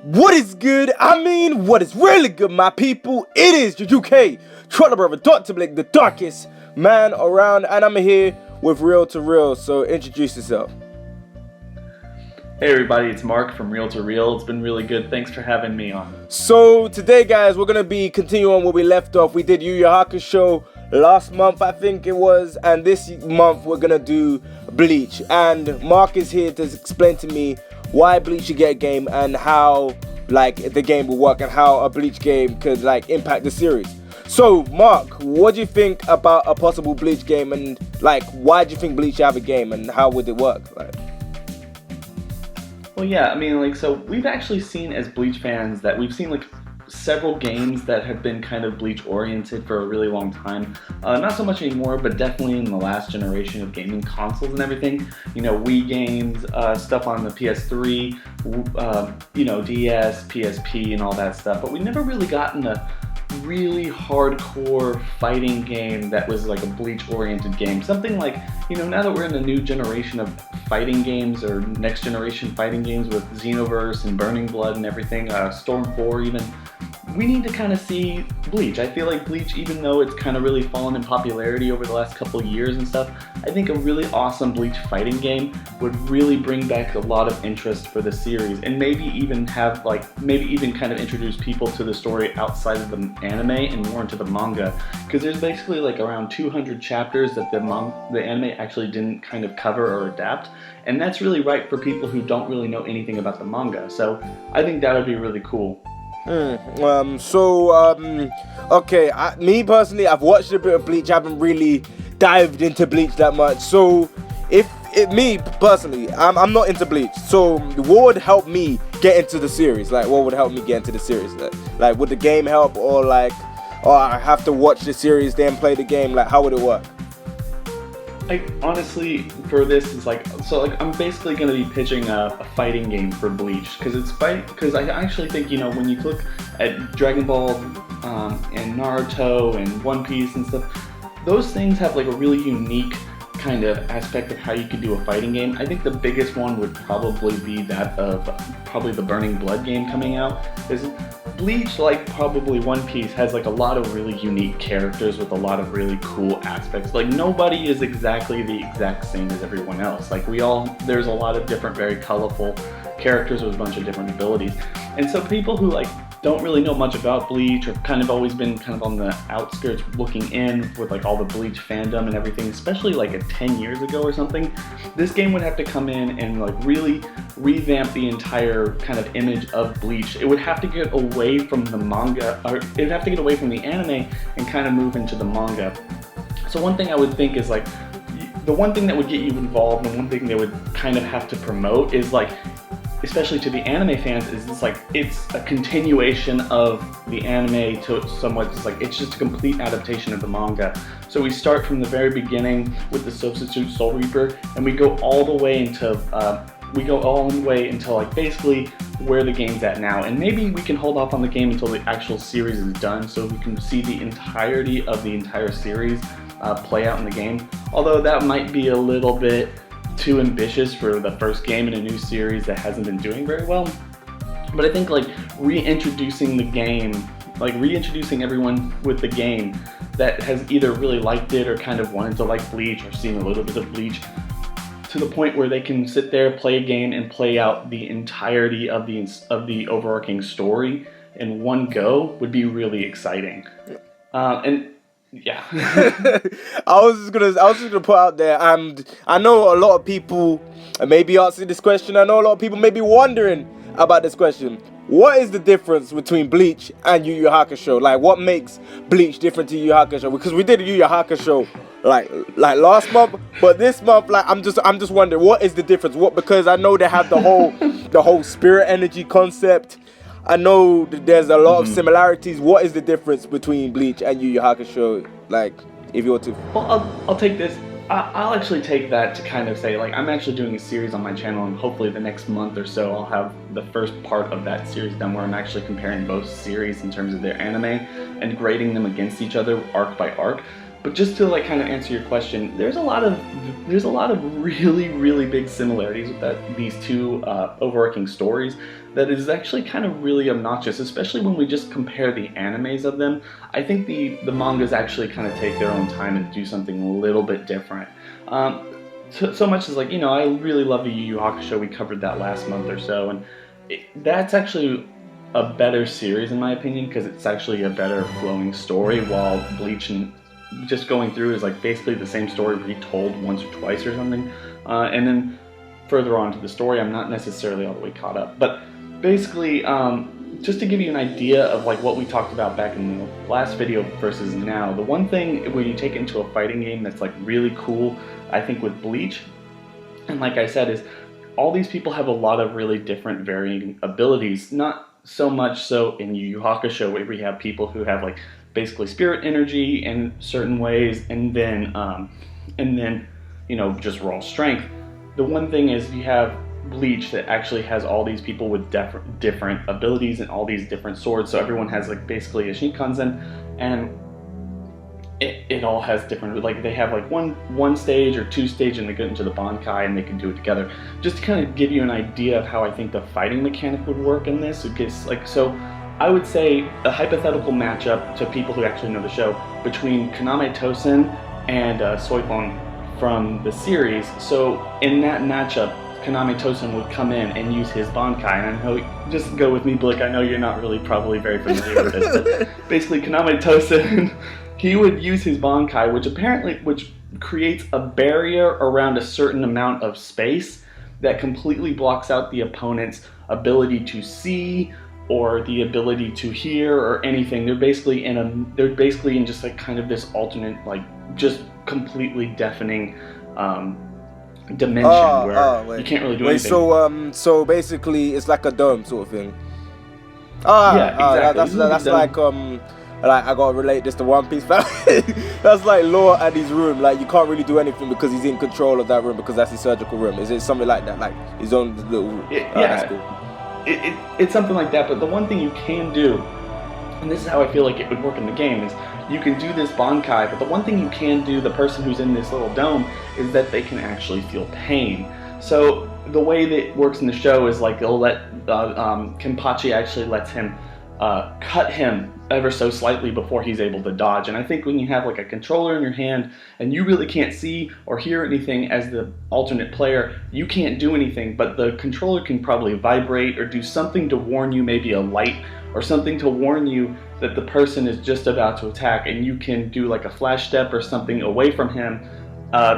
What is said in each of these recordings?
What is good? I mean, what is really good, my people? It is your UK Troller Brother, Dr. Blake, the darkest man around, and I'm here with Real to Real, so introduce yourself. Hey everybody, it's Mark from Real to Real. It's been really good. Thanks for having me on. So today, guys, we're going to be continuing where we left off. We did Yu Yu Hakusho last month, I think it was, and this month we're going to do Bleach. And Mark is here to explain to me why Bleach should get a game and how the game will work and how a Bleach game could impact the series. So Mark, what do you think about a possible Bleach game, and why do you think Bleach should have a game and how would it work? Well, yeah, I mean, so we've actually seen as Bleach fans that we've seen several games that have been kind of Bleach oriented for a really long time. Not so much anymore, but definitely in the last generation of gaming consoles and everything. You know, Wii games, stuff on the PS3, DS, PSP, and all that stuff. But we never really gotten a really hardcore fighting game that was like a Bleach oriented game. Something like, now that we're in the new generation of fighting games, or next generation fighting games with Xenoverse and Burning Blood and everything, Storm 4 even, we need to kind of see Bleach. I feel like Bleach, even though it's kind of really fallen in popularity over the last couple of years and stuff, I think a really awesome Bleach fighting game would really bring back a lot of interest for the series, and maybe even kind of introduce people to the story outside of the anime and more into the manga, because there's basically around 200 chapters that the anime actually didn't kind of cover or adapt, and that's really right for people who don't really know anything about the manga. So I think that would be really cool. Okay, me personally, I've watched a bit of Bleach. I haven't really dived into Bleach that much. So, me personally, I'm not into Bleach. So, what would help me get into the series? What would help me get into the series? Would the game help, or I have to watch the series then play the game? How would it work? Honestly, for this, it's I'm basically going to be pitching a fighting game for Bleach, because I actually think, when you look at Dragon Ball and Naruto and One Piece and stuff, those things have a really unique kind of aspect of how you could do a fighting game. I think the biggest one would probably be that of the Burning Blood game coming out. Bleach, probably One Piece, has a lot of really unique characters with a lot of really cool aspects. Nobody is exactly the exact same as everyone else. There's a lot of different, very colorful characters with a bunch of different abilities. And so people who don't really know much about Bleach, or kind of always been kind of on the outskirts looking in with all the Bleach fandom and everything, especially 10 years ago or something, this game would have to come in and really revamp the entire kind of image of Bleach. It would have to get away from the manga, or it would have to get away from the anime and kind of move into the manga. So one thing I would think is the one thing that would get you involved, and one thing they would kind of have to promote is especially to the anime fans, is it's a continuation of the anime to somewhat it's just a complete adaptation of the manga. So we start from the very beginning with the substitute Soul Reaper, and we go all the way into basically where the game's at now. And maybe we can hold off on the game until the actual series is done, so we can see the entirety of the entire series play out in the game. Although that might be a little bit too ambitious for the first game in a new series that hasn't been doing very well. But I think reintroducing the game, reintroducing everyone with the game that has either really liked it or kind of wanted to like Bleach or seen a little bit of Bleach, to the point where they can sit there, play a game, and play out the entirety of the overarching story in one go would be really exciting. Yeah. I was just gonna put out there, and I know a lot of people may be asking this question. I know a lot of people may be wondering about this question. What is the difference between Bleach and Yu Yu Hakusho? What makes Bleach different to Yu Yu Hakusho? Because we did Yu Yu Hakusho last month, but this month, I'm just wondering, what is the difference? Because I know they have the whole spirit energy concept. I know that there's a lot of similarities. What is the difference between Bleach and Yu Yu Hakusho? If you were to... Well, I'll take this. I'll actually take that to kind of say, I'm actually doing a series on my channel, and hopefully the next month or so I'll have the first part of that series done, where I'm actually comparing both series in terms of their anime and grading them against each other arc by arc. But just to like kind of answer your question, there's a lot of really big similarities with these two overarching stories that is actually kind of really obnoxious, especially when we just compare the animes of them. I think the mangas actually kind of take their own time and do something a little bit different. So much as like, I really love the Yu Yu Hakusho. We covered that last month or so, and that's actually a better series in my opinion, because it's actually a better flowing story, while Bleach and just going through is like basically the same story retold once or twice or something. And then further on to the story, I'm not necessarily all the way caught up. But basically, just to give you an idea of like what we talked about back in the last video versus now, the one thing when you take it into a fighting game that's like really cool, I think with Bleach, and like I said, is all these people have a lot of really different varying abilities. Not so much so in Yu Yu Hakusho, where we have people who have like basically spirit energy in certain ways, and then just raw strength. The one thing is you have Bleach that actually has all these people with different abilities and all these different swords. So everyone has like basically a Shinkansen, and it all has different, like they have like one stage or two stage, and they get into the Bankai and they can do it together. Just to kind of give you an idea of how I think the fighting mechanic would work in this, it gets like, so I would say a hypothetical matchup to people who actually know the show between Kaname Tosen and Soifon from the series. So in that matchup, Kaname Tosen would come in and use his Bankai, and I know, just go with me, Blick, I know you're not really probably very familiar with this, but basically Kaname Tosen, he would use his Bankai, which creates a barrier around a certain amount of space that completely blocks out the opponent's ability to see or the ability to hear or anything. They're basically in just like kind of this alternate, like just completely deafening dimension where you can't really do anything. So basically it's like a dome sort of thing. Yeah, exactly. That's like I gotta relate this to One Piece. That's like Law and his room. Like you can't really do anything because he's in control of that room, because that's his surgical room. Is it something like that? Like his own little room? Yeah. That's cool. It's something like that, but the one thing you can do, and this is how I feel like it would work in the game, is you can do this Bankai, but the one thing you can do, the person who's in this little dome, is that they can actually feel pain. So the way that it works in the show is like they'll let Kenpachi actually lets him cut him ever so slightly before he's able to dodge. And I think when you have like a controller in your hand and you really can't see or hear anything as the alternate player, you can't do anything, but the controller can probably vibrate or do something to warn you, maybe a light or something to warn you that the person is just about to attack, and you can do like a flash step or something away from him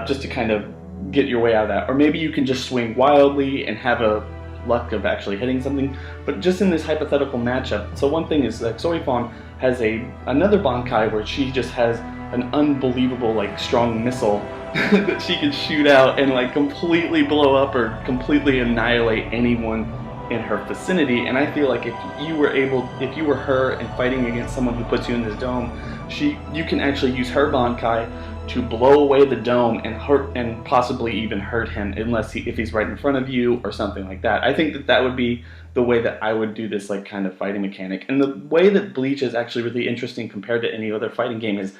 just to kind of get your way out of that. Or maybe you can just swing wildly and have a luck of actually hitting something. But just in this hypothetical matchup, so one thing is like Soifon has another Bankai where she just has an unbelievable like strong missile that she can shoot out and like completely blow up or completely annihilate anyone in her vicinity. And I feel like if you were her and fighting against someone who puts you in this dome, you can actually use her Bankai to blow away the dome and hurt, and possibly even hurt him, if he's right in front of you or something like that. I think that would be the way that I would do this like kind of fighting mechanic. And the way that Bleach is actually really interesting compared to any other fighting game is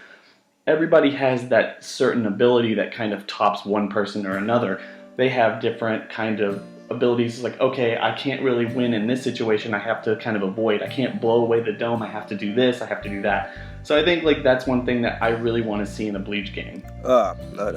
everybody has that certain ability that kind of tops one person or another. They have different kind of abilities, like, okay, I can't really win in this situation, I have to kind of avoid. I can't blow away the dome, I have to do this, I have to do that. So I think like that's one thing that I really want to see in a Bleach game. No,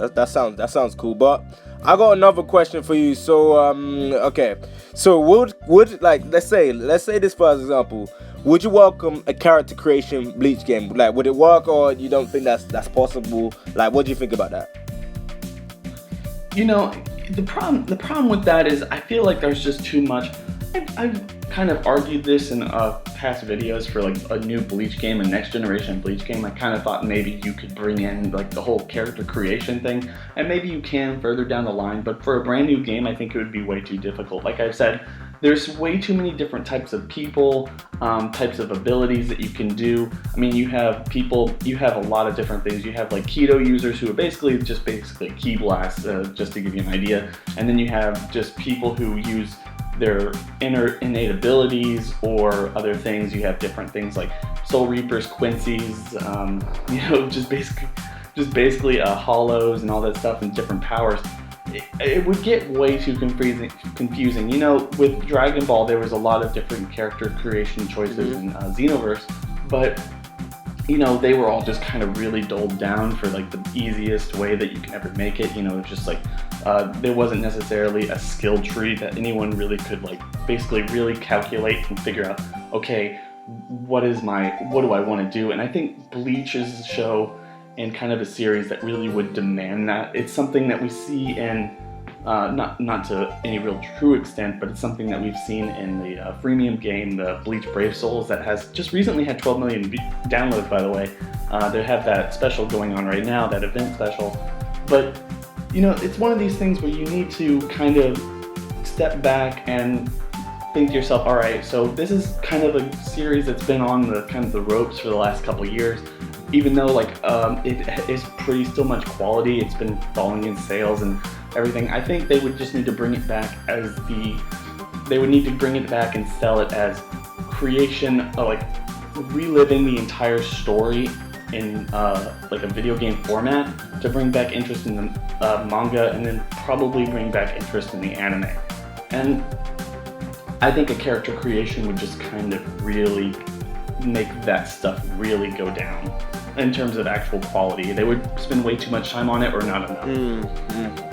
that sounds cool. But I got another question for you. So okay, so would like let's say this for example, would you welcome a character creation Bleach game? Like, would it work, or you don't think that's possible? Like, what do you think about that? You know, the problem with that is I feel like there's just too much. I've kind of argued this in past videos for like a new Bleach game, a next generation Bleach game. I kind of thought maybe you could bring in like the whole character creation thing, and maybe you can further down the line, but for a brand new game I think it would be way too difficult. Like I've said, there's way too many different types of people, types of abilities that you can do. I mean, you have a lot of different things. You have like Keto users who are basically key blasts, just to give you an idea. And then you have just people who use their innate abilities or other things. You have different things like Soul Reapers, Quincy's, just basically just basically hollows and all that stuff and different powers, it would get way too confusing. You know, with Dragon Ball, there was a lot of different character creation choices in Xenoverse, but you know, they were all just kind of really doled down for like the easiest way that you can ever make it. You know, just like there wasn't necessarily a skill tree that anyone really could like basically really calculate and figure out, okay, what do I want to do? And I think Bleach is a show and kind of a series that really would demand that. It's something that we see in not to any real true extent, but it's something that we've seen in the freemium game, the Bleach Brave Souls, that has just recently had 12 million downloads, by the way. They have that special going on right now, that event special. But, you know, it's one of these things where you need to kind of step back and think to yourself, all right, so this is kind of a series that's been on the kind of the ropes for the last couple of years. Even though like it is pretty still much quality, it's been falling in sales and everything. I think they would just need to bring it back as they would need to bring it back and sell it as creation of like reliving the entire story in like a video game format to bring back interest in the manga, and then probably bring back interest in the anime. And I think a character creation would just kind of really make that stuff really go down. In terms of actual quality, they would spend way too much time on it, or not enough.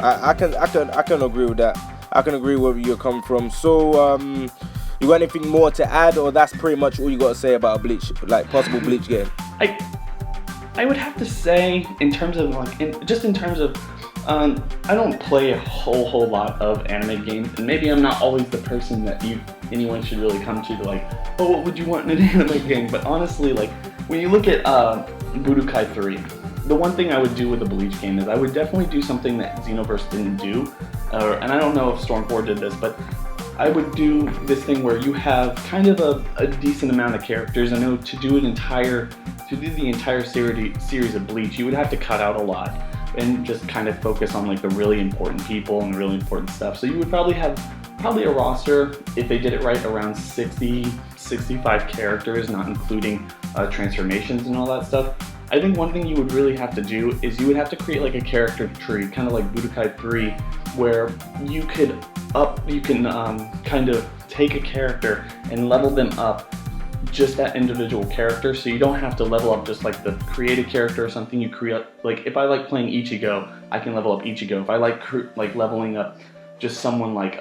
I can agree with that. I can agree where you're coming from. So, you got anything more to add, or that's pretty much all you got to say about a Bleach, like possible Bleach game? I would have to say, in terms of like, in terms of, I don't play a whole lot of anime games, and maybe I'm not always the person that anyone should really come to like, oh, what would you want in an anime game? But honestly, like, when you look at Budokai 3, the one thing I would do with a Bleach game is I would definitely do something that Xenoverse didn't do, and I don't know if Storm 4 did this, but I would do this thing where you have kind of a decent amount of characters. I know to do the entire series of Bleach, you would have to cut out a lot and just kind of focus on like the really important people and the really important stuff. So you would probably have a roster, if they did it right, around 65 characters, not including transformations and all that stuff. I think one thing you would really have to do is you would have to create like a character tree, kind of like Budokai 3, where you can kind of take a character and level them up, just that individual character, so you don't have to level up just like the created character or something you create. Like if I like playing Ichigo, I can level up Ichigo. If I like leveling up just someone like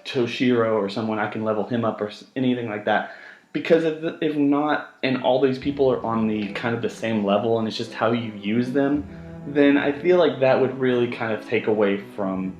Toshiro or someone, I can level him up or anything like that. Because if not, and all these people are on the kind of the same level, and it's just how you use them, then I feel like that would really kind of take away from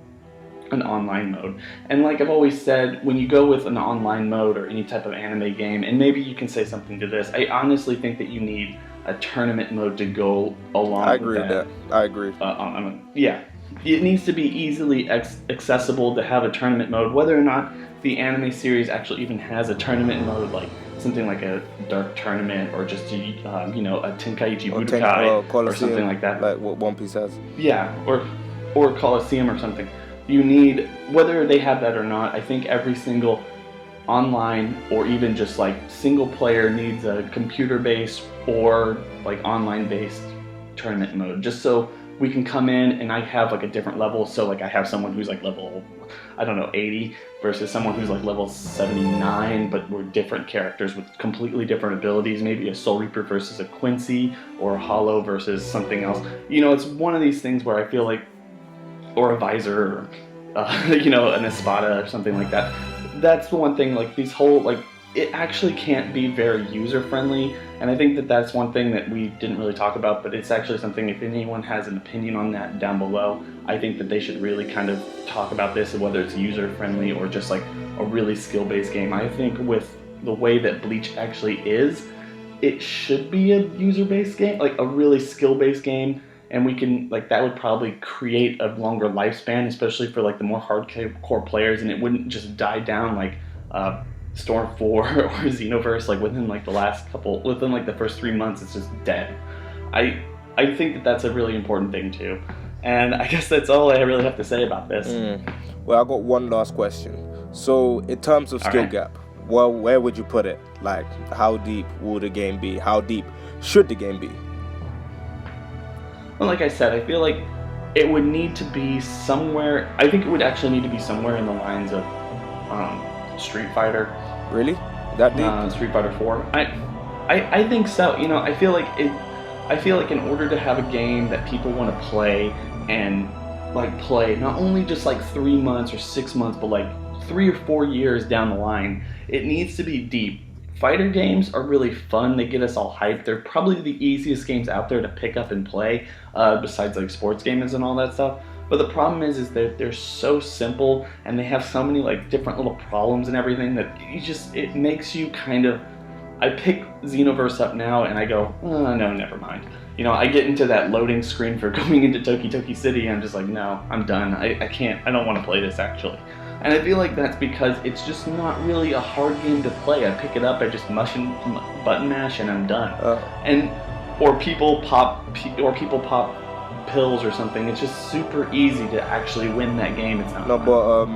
an online mode. And like I've always said, when you go with an online mode or any type of anime game, and maybe you can say something to this, I honestly think that you need a tournament mode to go along with that. I agree with that. I agree. Yeah. It needs to be easily accessible to have a tournament mode, whether or not the anime series actually even has a tournament mode, like something like a Dark Tournament, or just a Tenkaichi Budokai, or something like that. Like what One Piece has. Yeah, or Coliseum or something. You need, whether they have that or not, I think every single online or even just like single player needs a computer-based or like online-based tournament mode, just so we can come in and I have like a different level. So like I have someone who's like level, 80 versus someone who's like level 79, but we're different characters with completely different abilities. Maybe a Soul Reaper versus a Quincy, or a Hollow versus something else. You know, it's one of these things where I feel like, or a Visor, or an Espada or something like that. That's the one thing, like these whole, like, it actually can't be very user-friendly, and I think that that's one thing that we didn't really talk about, but it's actually something, if anyone has an opinion on that down below, I think that they should really kind of talk about this, whether it's user-friendly or just like a really skill-based game. I think with the way that Bleach actually is, it should be a user-based game, like a really skill-based game, and we can, like, that would probably create a longer lifespan, especially for like the more hardcore players, and it wouldn't just die down like Storm 4 or Xenoverse, like within like the first 3 months, it's just dead. I think that that's a really important thing too, and I guess that's all I really have to say about this. Well, I got one last question. So, in terms of skill gap, well, where would you put it? Like, how deep will the game be? How deep should the game be? Well, like I said, I feel like it would need to be somewhere. I think it would actually need to be somewhere in the lines of Street Fighter, Really? That deep? Street Fighter 4. I think so. You know, I feel like it. I feel like in order to have a game that people want to play and like play not only just like 3 months or 6 months, but like 3 or 4 years down the line, it needs to be deep. Fighter games are really fun. They get us all hyped. They're probably the easiest games out there to pick up and play, besides like sports games and all that stuff. But the problem is that they're so simple and they have so many like different little problems and everything that it makes you kind of. I pick Xenoverse up now and I go, oh, no, never mind. You know, I get into that loading screen for going into Toki Toki City and I'm just like, no, I'm done. I can't, I don't want to play this actually. And I feel like that's because it's just not really a hard game to play. I pick it up, I just button mash and I'm done. And or people pop pills or something. It's just super easy to actually win that game. It's not. No, but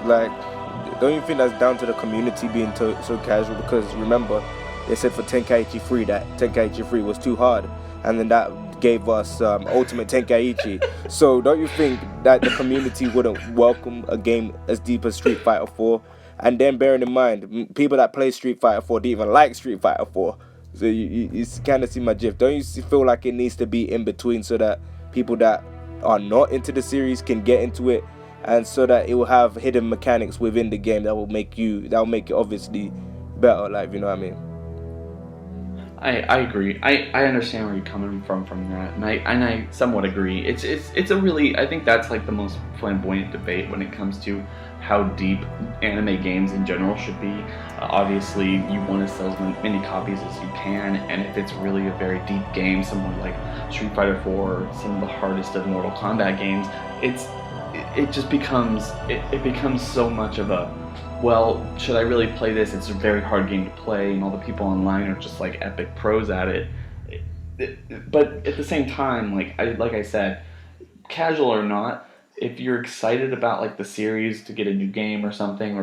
like, don't you think that's down to the community being so casual? Because remember, they said for Tenkaichi 3 that Tenkaichi 3 was too hard, and then that gave us Ultimate Tenkaichi. So don't you think that the community wouldn't welcome a game as deep as Street Fighter 4? And then bearing in mind, people that play Street Fighter 4 didn't even like Street Fighter 4. So you kind of see my gif. Don't you feel like it needs to be in between so that people that are not into the series can get into it, and so that it will have hidden mechanics within the game that will make it obviously better, like, you know what I mean? I agree. I understand where you're coming from that, and I somewhat agree. It's a really, I think that's like the most flamboyant debate when it comes to how deep anime games in general should be. Obviously, you want to sell as many copies as you can, and if it's really a very deep game, somewhere like Street Fighter 4 or some of the hardest of Mortal Kombat games, it just becomes it becomes so much of a, well, should I really play this? It's a very hard game to play, and all the people online are just like epic pros at it. But at the same time, like I said, casual or not, if you're excited about like the series to get a new game or something,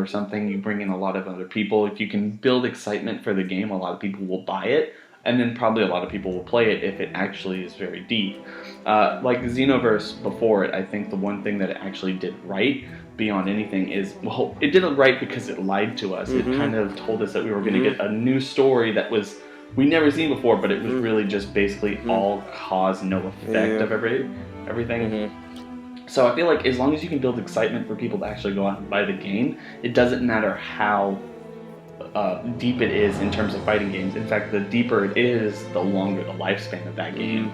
you bring in a lot of other people. If you can build excitement for the game, a lot of people will buy it, and then probably a lot of people will play it if it actually is very deep. Like Xenoverse before it, I think the one thing that it actually did right beyond anything is, well, it did it right because it lied to us. Mm-hmm. It kind of told us that we were going to get a new story that was we never seen before, but it was really just basically all cause, no effect of everything. So I feel like as long as you can build excitement for people to actually go out and buy the game, it doesn't matter how deep it is in terms of fighting games. In fact, the deeper it is, the longer the lifespan of that game.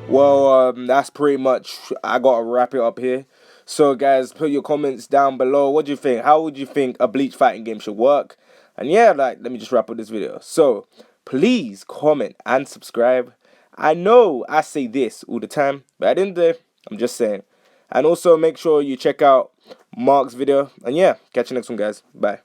Well, that's pretty much, I gotta wrap it up here. So guys, put your comments down below. What do you think? How would you think a Bleach fighting game should work? And yeah, like, let me just wrap up this video. So please comment and subscribe. I know I say this all the time, but at the end of the day, I'm just saying. And also make sure you check out Mark's video. And yeah, catch you next one, guys. Bye.